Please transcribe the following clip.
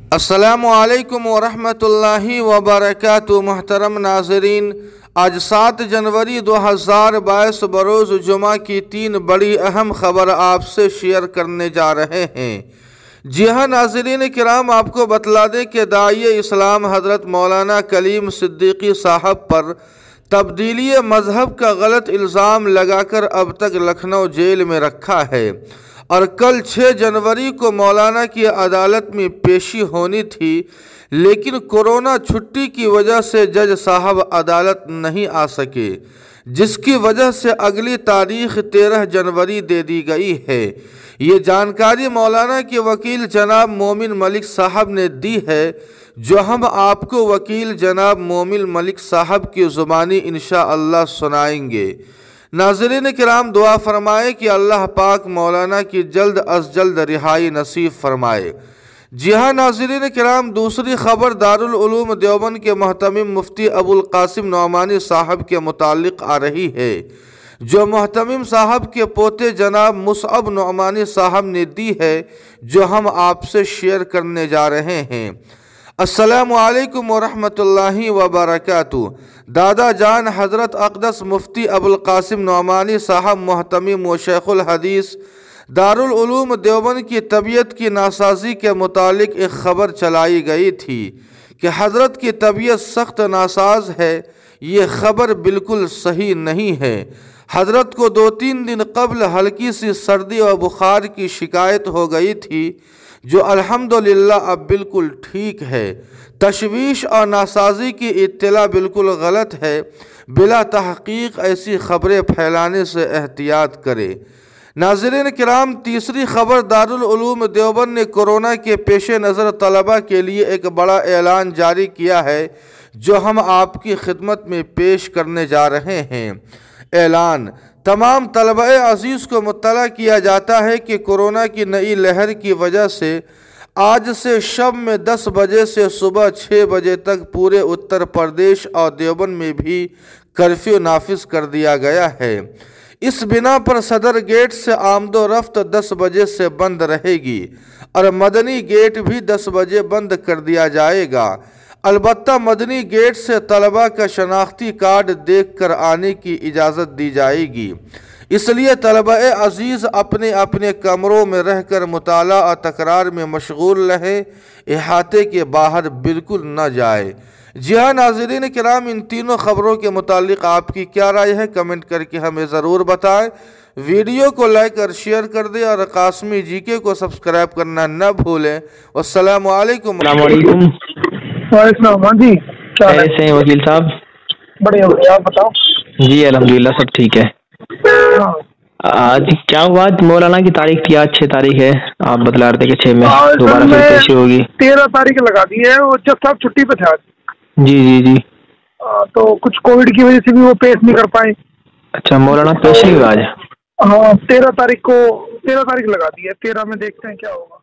अस्सलामु अलैकुम वरहमतुल्लाहि वबरकातुहू। मुहतरम नाज़रीन, आज 7 जनवरी 2022 बरोज़ जुमा की 3 बड़ी अहम खबर आपसे शेयर करने जा रहे हैं। जी हाँ नाज़रीन किराम, आपको बतला दें कि दाई इस्लाम हज़रत मौलाना कलीम सिद्दीकी साहब पर तब्दीली मज़हब का गलत इल्ज़ाम लगाकर अब तक लखनऊ जेल में रखा है और कल 6 जनवरी को मौलाना की अदालत में पेशी होनी थी, लेकिन कोरोना छुट्टी की वजह से जज साहब अदालत नहीं आ सके, जिसकी वजह से अगली तारीख 13 जनवरी दे दी गई है। ये जानकारी मौलाना के वकील जनाब मोमिन मलिक साहब ने दी है, जो हम आपको वकील जनाब मोमिन मलिक साहब की ज़ुबानी इंशाअल्लाह सुनाएंगे। नाज़रीन किराम, दुआ फरमाए कि अल्लाह पाक मौलाना की जल्द अज जल्द रिहाई नसीब फरमाए। जी हाँ नाज़रीन किराम, दूसरी खबर दारुल उलूम देवबंद के मोहतमिम मुफ्ती अबुल कासिम नौमानी साहब के मुतालिक आ रही है, जो मोहतमिम साहब के पोते जनाब मुसअब नौमानी साहब ने दी है, जो हम आपसे शेयर करने जा रहे हैं। अस्सलामु अलैकुम वरहमतुल्लाहि वबरकातुहू। दादा जान हज़रत अक़दस मुफ्ती अबुल कासिम नौमानी साहब मोहतमिम व शेखुल हदीस दारुल उलूम देवबंद की तबीयत की नासाजी के मुतालिक एक ख़बर चलाई गई थी कि हज़रत की तबीयत सख्त नासाज है। ये ख़बर बिल्कुल सही नहीं है। हज़रत को 2-3 दिन कबल हल्की सी सर्दी व बुखार की शिकायत हो गई थी, जो अल्हम्दुलिल्लाह अब बिल्कुल ठीक है। तशवीश और नासाजी की इत्तला बिल्कुल गलत है। बिला तहक़ीक़ ऐसी ख़बरें फैलाने से एहतियात करें। नाज़रीन किराम, तीसरी खबर दारुल उलूम देवबंद ने कोरोना के पेश नज़र तलबा के लिए एक बड़ा ऐलान जारी किया है, जो हम आपकी खिदमत में पेश करने जा रहे हैं। ऐलान तमाम तलबा अज़ीज़ को मुत्तला किया जाता है कि कोरोना की नई लहर की वजह से आज से शब में 10 बजे से सुबह 6 बजे तक पूरे उत्तर प्रदेश और देवबंद में भी कर्फ्यू नाफिज कर दिया गया है। इस बिना पर सदर गेट से आमदो रफ्त 10 बजे से बंद रहेगी और मदनी गेट भी 10 बजे बंद कर दिया जाएगा। अलबत्ता मदनी गेट से तलबा का शनाख्ती कार्ड देख कर आने की इजाज़त दी जाएगी। इसलिए तलबा अज़ीज़ अपने अपने कमरों में रहकर मुताला और तकरार में मशगूल रहें, इहाते के बाहर बिल्कुल न जाए। जी हाँ नाज़रीन किराम, इन तीनों ख़बरों के मुतालिक आपकी क्या राय है, कमेंट करके हमें ज़रूर बताएं। वीडियो को लाइक और शेयर कर दें और कासमी जीके को सब्सक्राइब करना न भूलें। अस्सलामु अलैकुम। जी क्या कैसे हैं वकील साहब? बढ़िया बढ़िया, आप बताओ। जी अल्हम्दुलिल्लाह सब ठीक है। हाँ। आज क्या हुआ? मौलाना की तारीख थी, आज 6 तारीख है, आप बतला रहे थे कि 6 में दोबारा फिर पेशी होगी। 13 तारीख लगा दी है, और जज साहब छुट्टी पे थे आज। जी जी जी। तो कुछ कोविड की वजह से भी वो पेश नहीं कर पाए। अच्छा, मौलाना पेश नहीं हुआ आज? हाँ, 13 तारीख लगा दी है। 13 में देखते हैं क्या होगा।